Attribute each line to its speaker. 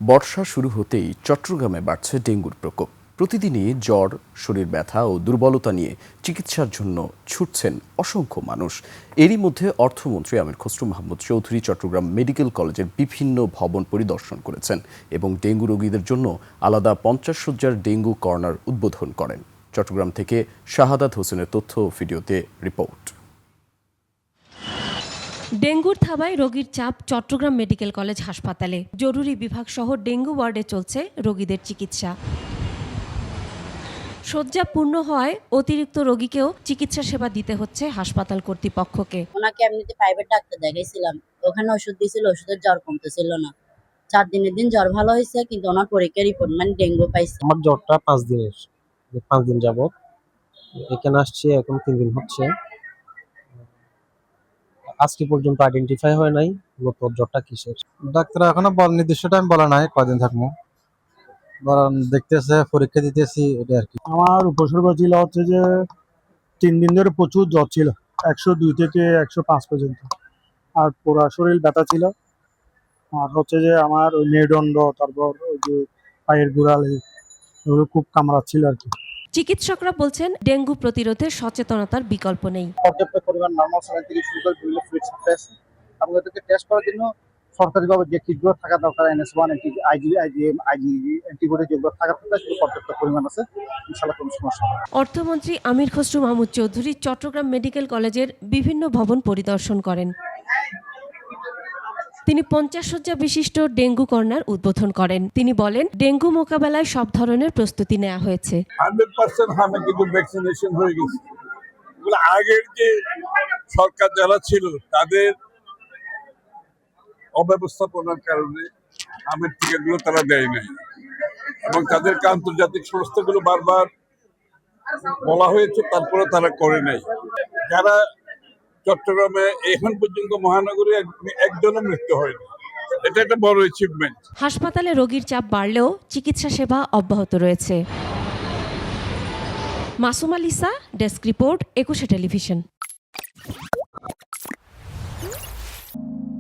Speaker 1: বর্ষা শুরু হতেই চট্টগ্রামে বাড়ছে ডেঙ্গুর প্রকোপ। প্রতিদিনই জ্বর, শরীর ব্যথা ও দুর্বলতা নিয়ে চিকিৎসার জন্য ছুটছেন অসংখ্য মানুষ। এরই মধ্যে অর্থমন্ত্রী আমির খসরু মাহমুদ চৌধুরী চট্টগ্রাম মেডিকেল কলেজের বিভিন্ন ভবন পরিদর্শন করেছেন এবং ডেঙ্গু রোগীদের জন্য আলাদা 50 শয্যার ডেঙ্গু কর্নার উদ্বোধন করেন। চট্টগ্রাম থেকে শাহাদাত হোসেনের তথ্য ও ভিডিওতে রিপোর্ট।
Speaker 2: ডেঙ্গুর থাবায় রোগীর চাপ চট্টগ্রাম মেডিকেল কলেজ হাসপাতালে। জরুরি বিভাগ সহ ডেঙ্গু ওয়ার্ডে চলছে রোগীদের চিকিৎসা। শয্যা পূর্ণ হওয়ায় অতিরিক্ত রোগীকেও চিকিৎসা সেবা দিতে হচ্ছে হাসপাতাল কর্তৃপক্ষকে।
Speaker 3: ওনাকে এমনিতে প্রাইভেট ডাক্তার দেখাইছিলাম, ওখানে ওষুধ দিয়েছিল, ওষুধের জ্বর কমতেছিল না। 4 দিনের দিন জ্বর ভালো হয়েছে, কিন্তু ওনার পরীক্ষার রিপোর্ট মানে ডেঙ্গু পাইছে।
Speaker 4: আমার জ্বরটা 5 দিনের, 5 দিন যাবত এখানে আসছি, এখন 3 দিন হচ্ছে। আজকে পর্যন্ত আইডেন্টিফাই হয় নাই মূলত জ্বরটা কিসের।
Speaker 5: ডাক্তার এখনো নির্দিষ্ট টাইম বলা নাই কয়দিন থাকবো, বরং দেখতেছে, পরীক্ষা দিতেছি, এটা আর কি।
Speaker 6: আমার উপসর্গ ছিল হচ্ছে যে 3 দিন ধরে প্রচুর জ্বর ছিল, 102 থেকে 105 পর্যন্ত, আর পুরো শরীর ব্যথা ছিল। আর হচ্ছে যে আমার ওই মেরুদণ্ড, তারপর ওই যে পায়ের গোড়ালি, ওগুলো খুব কামড়াচ্ছিল আর কি।
Speaker 2: চিকিৎসকরা বলছেন ডেঙ্গু প্রতিরোধে সচেতনতার বিকল্প নেই।
Speaker 7: পর্যাপ্ত পরিমাণ নরমাল স্যালাইন থেকে শুরু করে বিভিন্ন ফ্লুইড সাপ্লাই আছে, এবং এটাকে টেস্ট করার জন্য সরকারিভাবে যে কিটগুলো থাকা দরকার, NS1 IgM অ্যান্টিবডি যেগুলো থাকার কথা, সেগুলো পর্যাপ্ত পরিমাণ আছে। ইনশাআল্লাহ কোনো সমস্যা হবে না।
Speaker 2: অর্থমন্ত্রী আমির খসরু মাহমুদ চৌধুরী চট্টগ্রাম মেডিকেল কলেজের বিভিন্ন ভবন পরিদর্শন করেন। তিনি 50 শয্যা বিশিষ্ট ডেঙ্গু কর্নার উদ্বোধন করেন। তিনি বলেন, ডেঙ্গু মোকাবেলায় সব ধরনের প্রস্তুতি নেওয়া হয়েছে।
Speaker 8: 100% হামে কিন্তু ভ্যাকসিনেশন হয়ে গেছে। এগুলো আগের যে সরকার যারা ছিল তাদের অব্যবস্থাপনার কারণে আমের টিকাগুলো তারা দেয় নাই, এবং তাদেরকে আন্তর্জাতিক সংস্থাগুলো বারবার বলা হয়েছে, তারপরে তারা করে নাই। যারা চট্টগ্রামে এখন পর্যন্ত মহানগরে একজনও মৃত্যু হয়নি, এটা একটা বড় অ্যাচিভমেন্ট।
Speaker 2: হাসপাতালে রোগীর চাপ বাড়লেও চিকিৎসা সেবা অব্যাহত রয়েছে। Masuma Lisa, desk report, 21 television.